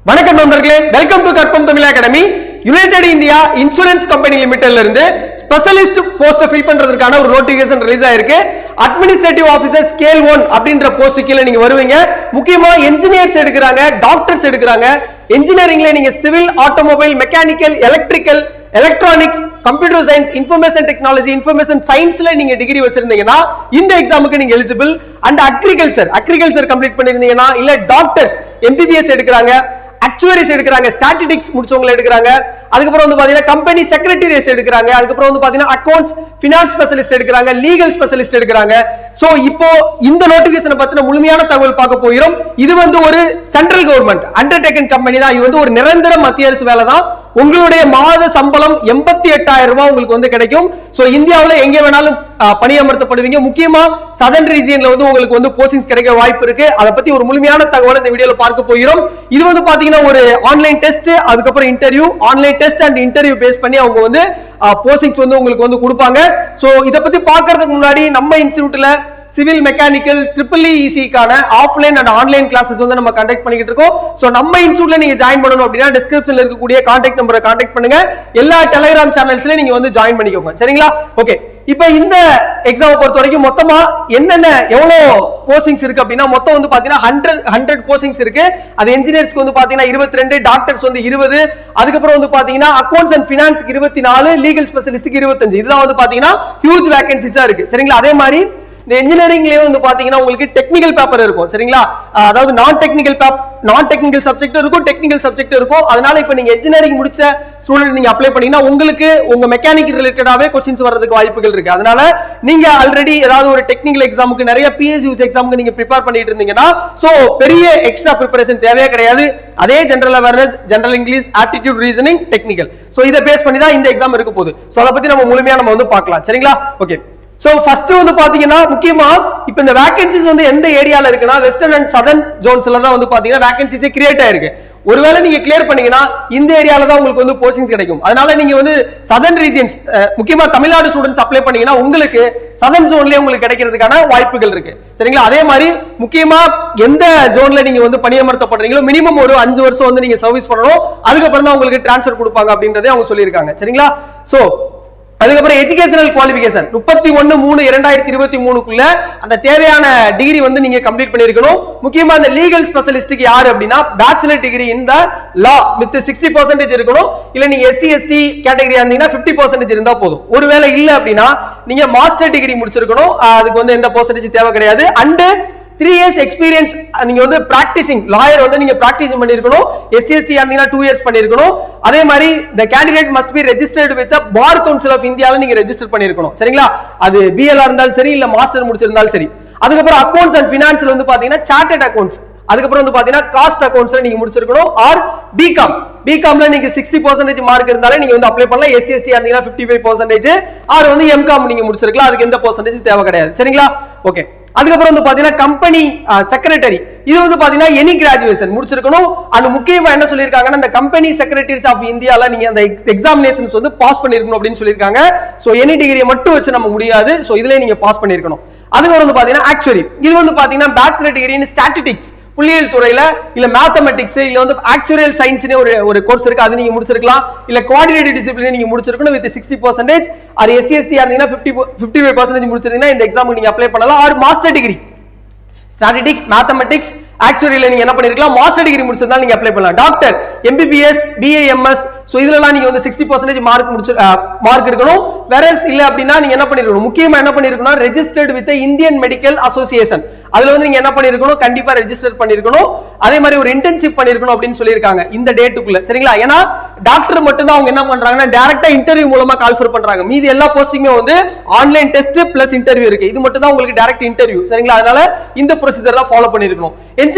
வணக்கம் நண்பர்களே, welcome to Karpam Tamil academy. United India insurance company லிமிடெட்ல இருந்து ஸ்பெஷலிஸ்ட் போஸ்ட் ஃபில் பண்றதுக்கான ஒரு நோட்டிபிகேஷன் ரிலீஸ் ஆயிருக்கு. அட்மினிஸ்ட்ரேட்டிவ் ஆபீசர் ஸ்கேல் 1 அப்படின்ற போஸ்ட் கீழ நீங்க வருவீங்க. முக்கியமா இன்ஜினியர்ஸ் எடுக்கறாங்க, டாக்டர்ஸ் எடுக்கறாங்க. இன்ஜினியரிங்ல நீங்க civil, automobile, mechanical, electrical, electronics, computer science, information technology, information சயின்ஸ்ல நீங்க டிகிரி வச்சிருந்தீங்கன்னா இந்த எக்ஸாமுக்கு நீங்க எலிஜிபிள். அண்ட் அக்ரிகல்ச்சர் கம்ப்ளீட் பண்ணிருந்தீங்கன்னா, இல்ல டாக்டர்ஸ் எம்பிபிஎஸ் எடுக்கறாங்க, ஆக்சுவரிஸ் எடுக்கறாங்க, ஸ்டாட்டிஸ்டிக்ஸ் முடிச்சவங்க எடுக்கறாங்க, அதுக்கப்புறம் வந்து பாத்தீங்கன்னா கம்பெனி செக்ரட்டரியேட்ஸ் எடுக்கறாங்க, அதுக்கப்புறம் வந்து பாத்தீங்கன்னா அக்கவுண்ட்ஸ் ஃபினான்ஸ் ஸ்பெஷலிஸ்ட் எடுக்கறாங்க, லீகல் ஸ்பெஷலிஸ்ட் எடுக்கறாங்க. சோ இப்போ இந்த நோட்டிபிகேஷனை பத்தின முழுமையான தகவல் பார்க்க போகிறோம். இது வந்து ஒரு சென்ட்ரல் கவர்மெண்ட் அண்டர்டேக்கன் கம்பெனி தான். இது வந்து ஒரு நிரந்தர மத்திய அரசு வேலை தான். உங்களுடைய மாத சம்பளம் 88,000 ரூபாய் உங்களுக்கு வந்து கிடைக்கும். சோ இந்தியாவுல எங்க வேணாலும் பணியமர்த்தப்படுவீங்க. முக்கியமா சதர்ன் ரீஜியன்ல வந்து உங்களுக்கு வந்து போஸ்டிங்ஸ் கிடைக்க வாய்ப்பு இருக்கு. அதை பத்தி ஒரு முழுமையான தகவல் இந்த வீடியோல பார்க்க போகிறோம். இது வந்து பாத்தீங்கன்னா ஒரு ஆன்லைன் டெஸ்ட், அதுக்கப்புறம் interview, online test and interview base பண்ணி அவங்க வந்து போஸ்டிங்ஸ் வந்து உங்களுக்கு வந்து கொடுப்பாங்க. சோ இத பத்தி பார்க்கிறதுக்கு முன்னாடி நம்ம இன்ஸ்டிடியூட்ல சிவில், மெக்கானிக்கல், EECக்கான ஆஃப்லைன் அண்ட் ஆன்லைன் கிளாसेस வந்து நம்ம கண்டக்ட் பண்ணிட்டு இருக்கோம். சோ நம்ம இன்ஸ்டிடியூட்ல நீங்க ஜாயின் பண்ணனும் அப்படினா டிஸ்கிரிப்ஷன்ல இருக்கக்கூடிய கான்டாக்ட் நம்பரை கான்டாக்ட் பண்ணுங்க. எல்லா டெலிகிராம் சேனல்ஸ்ல நீங்க வந்து ஜாயின் பண்ணிக்கோங்க. சரிங்களா? ஓகே. இப்போ இந்த எக்ஸாம் பொறுத்த வரைக்கும் மொத்தமா என்னென்ன எவ்வளவு போஸ்டிங்ஸ் இருக்கு அப்படினா மொத்தம் வந்து பாத்தீங்கன்னா 100 போஸ்டிங்ஸ் இருக்கு. அது இன்ஜினியர்ஸ்க்கு வந்து பாத்தீங்கன்னா 22, டாக்டர்ஸ் வந்து 20, அதுக்கப்புறம் வந்து பாத்தீங்கன்னா அக்கவுண்ட்ஸ் அண்ட் ஃபினான்ஸ்க்கு 24, லீகல் ஸ்பெஷலிஸ்ட்க்கு 25. இதுதான் வந்து பாத்தீங்கன்னா ஹியூஜ் வேகன்சிஸா இருக்கு. சரிங்களா? அதே மாதிரி இந்த இன்ஜினியரிங்லயே வந்து பாத்தீங்கன்னா உங்களுக்கு டெக்னிக்கல் பேப்பர் இருக்கும். சரிங்களா? அதாவது நான் டெக்னிக்கல் சப்ஜெக்ட் இருக்கும், டெக்னிக்கல் சப்ஜெக்ட் இருக்கும். அதனால இப்ப நீங்க இன்ஜினியரிங் முடிச்ச ஸ்டூடெண்ட் நீங்க அப்ளை பண்ணீங்கன்னா உங்களுக்கு உங்க மெக்கானிக்கல் ரிலேட்டடாவே क्वेश्चंस வரதுக்கு வாய்ப்புகள் இருக்கு. அதனால நீங்க ஆல்ரெடி ஏதாவது ஒரு டெக்னிக்கல் எக்ஸாமுக்கு நிறைய PSUs எக்ஸாமுக்கு நீங்க ப்ரிப்பேர் பண்ணிட்டு இருந்தீங்கன்னா சோ பெரிய எக்ஸ்ட்ரா ப்ரிப்பரேஷன் தேவையே கிடையாது. அதே general awareness, general English, aptitude, reasoning, technical. So இத பேஸ் பண்ணி தான் இந்த எக்ஸாம் இருக்க போகுது. சோ அத பத்தி நம்ம முழுமையா நம்ம வந்து பார்க்கலாம். சரிங்களா? ஓகே. சோ ஃபர்ஸ்ட் வந்து பாத்தீங்கன்னா முக்கியமா இப்ப இந்த வேகன்சிஸ் வந்து எந்த ஏரியால இருக்குன்னா வெஸ்டர்ன் அண்ட் சதர்ன் ஜோன்ஸ்ல தான் வந்து பாத்தீங்கன்னா வேகன்சிஸ் கிரியேட் ஆயிருக்கு. ஒருவேளை நீங்க கிளியர் பண்ணீங்கன்னா இந்த ஏரியால தான் உங்களுக்கு வந்து போஸ்டிங்ஸ் கிடைக்கும். அதனால நீங்க வந்து சதர்ன் ரீஜியன்ஸ், முக்கியமா தமிழ்நாடு ஸ்டூடெண்ட்ஸ் அப்ளை பண்ணீங்கன்னா உங்களுக்கு சதர்ன் ஜோன்லயே உங்களுக்கு கிடைக்கிறதுக்கான வாய்ப்புகள் இருக்கு. சரிங்களா? அதே மாதிரி முக்கியமா எந்த ஜோன்ல நீங்க வந்து பணியமர்த்தப்படுறீங்களோ மினிமம் ஒரு 5 வருஷம் வந்து நீங்க சர்வீஸ் பண்ணணும். அதுக்கப்புறம் தான் உங்களுக்கு டிரான்ஸ்ஃபர் கொடுப்பாங்க அப்படின்றதே அவங்க சொல்லியிருக்காங்க. சரிங்களா? சோ அதுக்கப்புறம் எஜுகேஷனல் குவாலிஃபிகேஷன் 31/3/2023க்குள்ள அந்த தேவையான டிகிரி வந்து நீங்க கம்ப்ளீட் பண்ணிருக்கணும். முக்கியமா இந்த லீகல் ஸ்பெஷலிஸ்ட்க்கு யாரு அப்படின்னா bachelor degree in the law with 60% இருக்கணும். இல்ல நீங்க SC/ST கேட்டகரியா இருந்தீங்கன்னா 50% இருந்தா போதும். ஒருவேளை இல்ல அப்படின்னா நீங்க மாஸ்டர் டிகிரி முடிச்சிருக்கணும். அதுக்கு வந்து எந்த பெர்சன்டேஜ் தேவை கிடையாது. அண்ட் 3 years எக்ஸ்பீரியன்ஸ் நீங்க வந்து பிராக்டிசிங் லாயர் வந்து நீங்க பிராக்டிஸ் பண்ணிருக்கணும். SC/ST இருந்தீங்கன்னா 2 years பண்ணிருக்கணும். அதே மாதிரி the candidate must be registered with the bar council of India நீங்க ரெஜிஸ்டர் பண்ணிருக்கணும். சரிங்களா? அது BLR இருந்தாலும் சரி, இல்ல மாஸ்டர் முடிச்சிருந்தாலும் சரி. அதுக்கப்புறம் அக்கவுண்ட்ஸ் அண்ட் ஃபினான்ஸ்ல வந்து பாத்தீங்கன்னா சார்ட்டர்ட் அக்கவுண்ட்ஸ், அதுக்கப்புறம் வந்து பாத்தீங்கன்னா காஸ்ட் அக்கவுண்ட்ஸ்ல நீங்க முடிச்சிருக்கணும். ஆர் பிகாம்ல நீங்க 60% மார்க் இருந்தாலே நீங்க வந்து அப்ளை பண்ணலாம். SC/ST இருந்தீங்கன்னா 55%, ஆர் வந்து MCOM நீங்க முடிச்சிருக்கலாம். அதுக்கு எந்த பெர்சன்டேஜ் தேவை கிடையாது. சரிங்களா? ஓகே. அதுக்கப்புறம் வந்து பாத்தீங்கன்னா கம்பெனி செக்ரட்டரி, இது வந்து பாத்தீங்கன்னா எனி கிராஜுவேஷன் முடிச்சிருக்கணும். அண்ட் முக்கியமா என்ன சொல்லிருக்காங்கன்னா இந்த கம்பெனி செக்ரட்டரிஸ் ஆஃப் இந்தியால நீங்க அந்த எக்ஸாமினேஷன்ஸ் வந்து பாஸ் பண்ணிருக்கணும் அப்படின்னு சொல்லிருக்காங்க. சோ எனி டிகிரியை மட்டும் வச்சு நம்ம முடியாது. சோ இதுல நீங்க பாஸ் பண்ணிருக்கணும். அதுக்கப்புறம் வந்து பாத்தீங்கன்னா ஆக்சுவரி, இது வந்து பாத்தீங்கன்னா பேச்சுலர் டிகிரி இன் ஸ்டாட்டிஸ்டிக்ஸ், புள்ளியியல் துறையில, இல்ல மேத்தமெட்டிக்ஸ், இல்ல வந்து ஆக்சுவரியல் சயின்ஸ்னே ஒரு கோர்ஸ் இருக்கு, அது நீங்க முடிச்சிருக்கலாம். இல்ல குவாண்டிடேட்டிவ் டிசிப்ளின் நீங்க முடிச்சிருக்கணும் வித் 60%. ஆர் SC/ST இருந்தீங்கன்னா 55% முடிச்சிருந்தீங்கன்னா இந்த எக்ஸாமுக்கு நீங்க அப்ளை பண்ணலாம். Or master degree statistics, mathematics, ஆக்சுவரியில நீங்க என்ன பண்ணிருக்கலாம், மாஸ்டர் டிகிரி முடிச்சிருந்தா நீங்க அப்ளை பண்ணலாம். Doctor, MBBS, BA, MS, so இதெல்லாம் நீங்க வந்து 60% மார்க் இருக்கணும். வேறஸ் இல்ல அப்படின்னா நீங்க என்ன பண்ணிருக்கணும், முக்கியமா என்ன பண்ணிருக்கணும், registered with Indian medical association, அதுல வந்து நீங்க என்ன பண்ணிருக்கணும், கண்டிப்பா ரெஜிஸ்டர் பண்ணிருக்கணும். அதே மாதிரி ஒரு இன்டர்ன்ஷிப் பண்ணிருக்கணும் அப்படின்னு சொல்லிருக்காங்க இந்த டேட்டுக்குள்ள. சரிங்களா? ஏன்னா டாக்டர் மட்டும் தான் அவங்க என்ன பண்றாங்கன்னா டைரக்டா இன்டர்வியூ மூலமா கால்ஃபர் பண்றாங்க. மீதி எல்லா போஸ்டிங்குமே வந்து ஆன்லைன் டெஸ்ட் பிளஸ் இன்டர்வியூ இருக்கு. இது மட்டும் தான் உங்களுக்கு டைரக்ட் இன்டர்வியூ. சரிங்களா? அதனால இந்த ப்ரொசீஜர்லாம் ஃபாலோ பண்ணிருக்கணும்.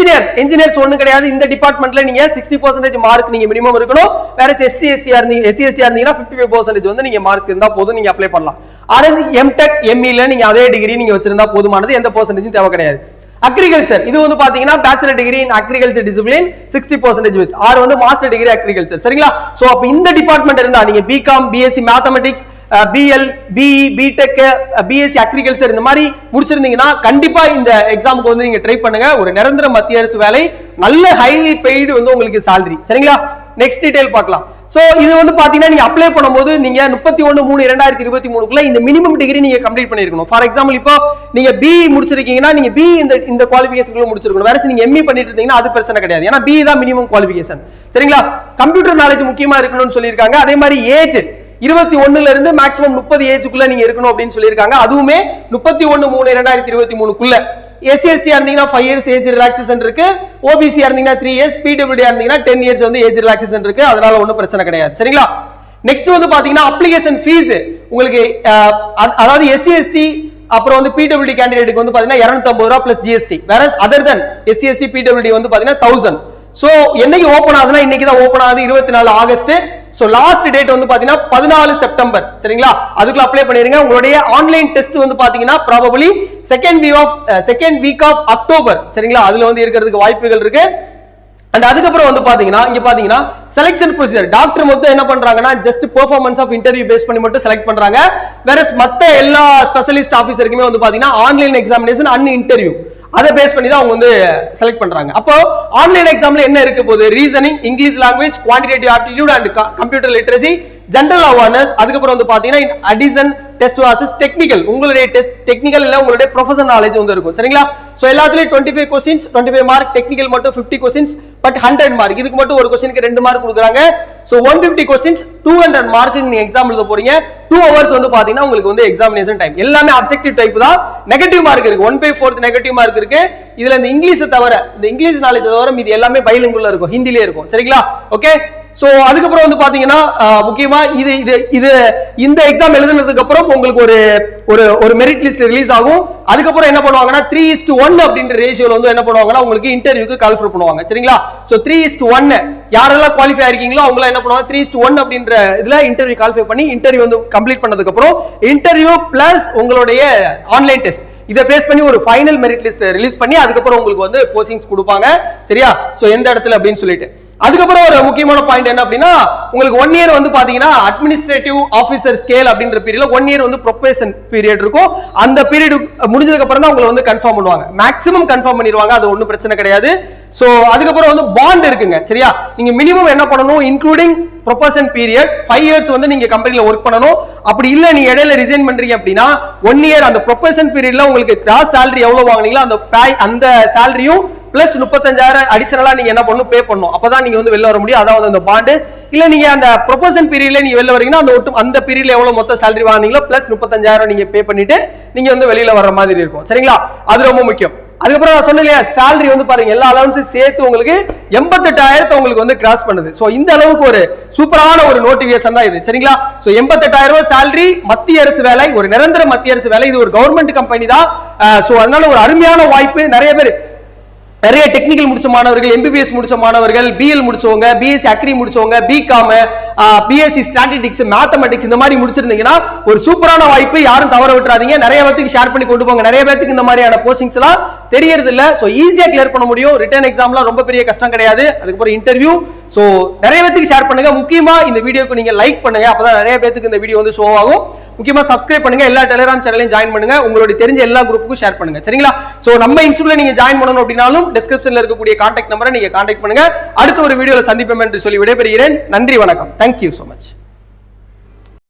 இன்ஜினியர்ஸ் ஒண்ணு கிடையாது. இந்த டிபார்ட்மெண்ட்ல நீங்க 60% மார்க் நீங்க மினிமம் இருக்கணும். வேற SC/ST இருந்தீங்கன்னா 55% வந்து நீங்க மார்க் இருந்தா போதும், நீங்க அப்ளை பண்ணலாம். RS, MTech, ME நீங்க அதே டிகிரி நீங்க வச்சிருந்தா போதுமானது, எந்த பெர்சன்டேஜும் தேவை கிடையாது. அக்ரிகல்ச்சர், இது வந்து பாத்தீங்கன்னா bachelor degree in agriculture discipline 60% with or வந்து மாஸ்டர் டிகிரி அக்ரிகல்ச்சர். சரிங்களா? சோ அப்ப இந்த டிபார்ட்மெண்ட் இருந்தா நீங்க BCom, BSc mathematics, BL, BE, BTech, BSc agriculture இந்த மாதிரி முடிச்சிருந்தீங்கன்னா கண்டிப்பா இந்த எக்ஸாமுக்கு வந்து நீங்க ட்ரை பண்ணுங்க. ஒரு நிரந்தர மத்திய அரசு வேலை, நல்ல ஹைலி பெய்டு வந்து உங்களுக்கு salary. சரிங்களா? நெக்ஸ்ட் டீடைல் பார்க்கலாம். சோ இது வந்து பாத்தீங்கன்னா நீங்க அப்ளை பண்ணும்போது நீங்க 31/3/2023க்குள்ள இந்த மினிமம் டிகிரி நீங்க கம்ப்ளீட் பண்ணிருக்கணும். ஃபார் எக்ஸாம்பிள் இப்போ நீங்க பிஇ முடிச்சிருக்கீங்கன்னா நீங்க பிஇ இந்த குவாலிஃபிகேஷன்க்குள்ள முடிச்சிருக்கணும். வேற நீங்க எம்இ பண்ணிட்டு இருந்தீங்கன்னா அது பிரச்சனை கிடையாது. ஏன்னா பிஇ தான் மினிமம் குவாலிஃபிகேஷன். சரிங்களா? கம்ப்யூட்டர் நாலேஜ் முக்கியமா இருக்கணும்னு சொல்லியிருக்காங்க. அதே மாதிரி ஏஜ் 21ல இருந்து மேக்ஸிமம் 30 ஏஜுக்குள்ள நீங்க இருக்கணும் அப்படின்னு சொல்லியிருக்காங்க. அதுவுமே 31/3/2023க்குள்ள. SC/ST இருந்தீங்கன்னா 5 இயர்ஸ் ஏஜ் ரிலாக்சேஷன் இருக்கு. OBC இருந்தீங்கன்னா 3 இயர்ஸ், PWD இருந்தீங்கன்னா 10 இயர்ஸ் வந்து ஏஜ் ரிலாக்சேஷன் இருக்கு. அதனால ஒன்றும் பிரச்சனை கிடையாது. சரிங்களா? நெக்ஸ்ட் வந்து பாத்தீங்கன்னா அப்ளிகேஷன் ஃபீஸ் உங்களுக்கு அதாவது SC/ST அப்புறம் வந்து PWD கேண்டிடேட்டுக்கு வந்து பாத்தீங்கன்னா 250 ரூபாய் பிளஸ் GST. வேற அதர் தென் SC/ST PWD வந்து பாத்தீங்கன்னா 1000. சோ என்னைக்கு ஓபன் ஆகுதுன்னா இன்னைக்கு தான் ஓபன் ஆகுது, 24 ஆகஸ்ட். சோ லாஸ்ட் டேட் வந்து பாத்தீங்கன்னா 14 செப்டம்பர். சரிங்களா? அதுக்குள்ள அப்ளை பண்ணிருங்க. உங்களுடைய ஆன்லைன் டெஸ்ட் வந்து பாத்தீங்கன்னா probably second week of October. சரிங்களா? அதுல வந்து இருக்கிறதுக்கு வாய்ப்புகள் இருக்கு. அண்ட் அதுக்கப்புறம் வந்து பாத்தீங்கன்னா இங்க பாத்தீங்கன்னா செலக்ஷன் ப்ரொசீஜர் டாக்டர் மொத்தம் என்ன பண்றாங்கன்னா just performance of interview base பண்ணி மட்டும் செலக்ட் பண்றாங்க. வேற மத்த எல்லா ஸ்பெஷலிஸ்ட் ஆபீசருக்குமே வந்து பாத்தீங்கன்னா ஆன்லைன் எக்ஸாமினேஷன் அண்ட் இன்டர்வியூ அதை பேஸ் பண்ணி தான் அவங்க வந்து செலக்ட் பண்றாங்க. அப்போ ஆன்லைன் எக்ஸாம்ல என்ன இருக்க போகுது? Reasoning, English language, quantitative aptitude and computer literacy, general awareness, அதுக்கப்புறம் வந்து பாத்தீங்கன்னா அடிஷன் டெஸ்ட் வாசஸ் டெக்னிக்கல், உங்களுடைய டெஸ்ட் டெக்னிக்கல் இல்ல உங்களுடைய ப்ரொஃபஷனல் நாலேஜ் வந்து இருக்கும். சரிங்களா? சோ எல்லாத்துலயும் 25 क्वेश्चंस, 25 மார்க், டெக்னிக்கல் மட்டும் 50 क्वेश्चंस, பட் 100 மார்க். இதுக்கு மட்டும் ஒரு क्वेश्चनக்கு 2 மார்க் கொடுக்குறாங்க. சோ 150 क्वेश्चंस 200 மார்க்குக்கு நீங்க எக்ஸாம் எழுத போறீங்க. 2 ஹவர்ஸ் வந்து பாத்தீங்கன்னா உங்களுக்கு வந்து எக்ஸாமினேஷன் டைம். எல்லாமே ஆப்ஜெக்டிவ் டைப் தான். நெகட்டிவ் மார்க் இருக்கு, 1/4 நெகட்டிவ் மார்க் இருக்கு. இதுல இந்த இங்கிலீஷ் தவிர, இந்த இங்கிலீஷ் நாலேஜ் தவிர மீதி எல்லாமே பைலிங்குலா இருக்கும், ஹிந்திலே இருக்கும். சரிங்களா? ஓகே. சோ அதுக்கப்புறம் வந்து பாத்தீங்கன்னா முக்கியமா இது இந்த எக்ஸாம் எழுதுனதுக்கு அப்புறம் உங்களுக்கு ஒரு மெரிட் லிஸ்ட் ரிலீஸ் ஆகும். அதுக்கப்புறம் என்ன பண்ணுவாங்கன்னா 3:1 அப்படின்ற ரேஷியோல வந்து என்ன பண்ணுவாங்கன்னா உங்களுக்கு இன்டர்வியூக்கு கால்ஃபர் பண்ணுவாங்க. சரிங்களா? சோ 3:1 யாரெல்லாம் குவாலிஃபை ஆயிருக்கீங்களோ அவங்க என்ன பண்ணுவாங்க 3:1 அப்படின்ற இதுல இன்டர்வியூ கால்ஃபை பண்ணி இன்டர்வியூ வந்து கம்ப்ளீட் பண்ணதுக்கு அப்புறம் இன்டர்வியூ பிளஸ் உங்களுடைய ஆன்லைன் டெஸ்ட் இதை பேஸ் பண்ணி ஒரு ஃபைனல் மெரிட் லிஸ்ட் ரிலீஸ் பண்ணி அதுக்கப்புறம் உங்களுக்கு வந்து போஸ்டிங்ஸ் கொடுப்பாங்க. சரியா? சோ எந்த இடத்துல அப்படின்னு சொல்லிட்டு அதுக்கப்புறம் ஒரு முக்கியமான பாயிண்ட் என்ன அப்படின்னா உங்களுக்கு 1 இயர் வந்து பாத்தீங்கன்னா அட்மினிஸ்ட்ரேட்டிவ் ஆபீசர் ஸ்கேல் அப்படின்ற பீரியட்ல 1 இயர் வந்து ப்ரொபேஷன் பீரியட் இருக்கும். அந்த பீரியட் முடிஞ்சதுக்கு அப்புறம் தான் உங்களை வந்து கன்ஃபார்ம் பண்ணுவாங்க. மேக்ஸிமம் கன்ஃபார்ம் பண்ணிடுவாங்க, அது ஒன்றும் பிரச்சனை கிடையாது. சோ அதுக்கப்புறம் வந்து பாண்ட் இருக்குங்க. சரியா? நீங்க மினிமம் என்ன பண்ணணும், இன்க்ளூடிங் ப்ரொபேஷன் பீரியட் 5 இயர்ஸ் வந்து நீங்க கம்பெனில ஒர்க் பண்ணணும். அப்படி இல்ல நீங்க இடையில ரிசைன் பண்றீங்க அப்படின்னா 1 இயர் அந்த ப்ரொபேஷன் பீரியட்ல உங்களுக்கு கிராஸ் salary எவ்வளவு வாங்குனீங்களோ அந்த சாலரியும் பிளஸ் 35,000 அடிஷனலா நீங்க என்ன பண்ணணும், பே பண்ணணும். அப்பதான் நீங்க வந்து வெளில வர முடியும். அதாவது அந்த பாண்ட். இல்ல நீங்க அந்த ப்ரொபோஷன் பீரியட்ல நீங்க வெளில வரீங்கன்னா அந்த பீரியட்ல எவ்வளவு மொத்த salary வாங்குனீங்களோ பிளஸ் 35,000 நீங்க பே பண்ணிட்டு நீங்க வந்து வெளியில வர மாதிரி இருக்கும். சரிங்களா? அது ரொம்ப முக்கியம். அதுக்கப்புறம் நான் சொன்னேன் இல்லையா, salary வந்து பாருங்க எல்லா அலவன்ஸும் சேர்த்து உங்களுக்கு 88,000 உங்களுக்கு வந்து கிராஸ் பண்ணுது. சோ இந்த அளவுக்கு ஒரு சூப்பரான ஒரு நோட்டிபிகேஷன் தான் இது. சரிங்களா? சோ 88,000 salary, மத்திய அரசு வேலை, ஒரு நிரந்தர மத்திய அரசு வேலை, இது ஒரு கவர்மெண்ட் கம்பெனி தான். சோ அதனால ஒரு அருமையான வாய்ப்பு. நிறைய டெக்னிக்கல் முடிச்ச மாணவர்கள், MBBS முடிச்ச மாணவர்கள், BL முடிச்சவங்க, BSc அக்ரி முடிச்சவங்க, BCom, BSc ஸ்டாட்டிஸ்டிக்ஸ், மேத்தமெட்டிக்ஸ் இந்த மாதிரி முடிச்சிருந்தீங்கன்னா ஒரு சூப்பரான வாய்ப்பு. யாரும் தவற விட்டுறாதீங்க. நிறைய பேருக்கு ஷேர் பண்ணி கொண்டு போங்க. நிறைய பேருக்கு இந்த மாதிரியான போஸ்டிங்ஸ் எல்லாம் தெரியறது இல்ல. சோ ஈஸியா கிளியர் பண்ண முடியும். ரிட்டன் எக்ஸாம்லாம் ரொம்ப பெரிய கஷ்டம் கிடையாது. அதுக்கப்புறம் இன்டர்வியூ. சோ நிறைய பேருக்கு ஷேர் பண்ணுங்க. முக்கியமா இந்த வீடியோக்கு நீங்க லைக் பண்ணுங்க. அப்பதான் நிறைய பேருக்கு இந்த வீடியோ வந்து ஷோ ஆகும். முக்கியமா சப்ஸ்கிரைப் பண்ணுங்க. எல்லா டெலிகிராம் சேனலையும் ஜாயின் பண்ணுங்க. உங்களுக்கு தெரிஞ்ச எல்லா குரூப்புக்கும் ஷேர் பண்ணுங்க. சரிங்களா? சோ நம்ம இன்ஸ்டிடியூட்ல நீங்க ஜாயின் பண்ணனும் அப்படினாலும் டிஸ்கிரிப்ஷன்ல இருக்கக்கூடிய கான்டாக்ட் நம்பரை நீங்க கான்டாக்ட் பண்ணுங்க. அடுத்த ஒரு வீடியோல சந்திப்போம் என்று சொல்லி விடைபெறுகிறேன். நன்றி, வணக்கம். Thank you so much.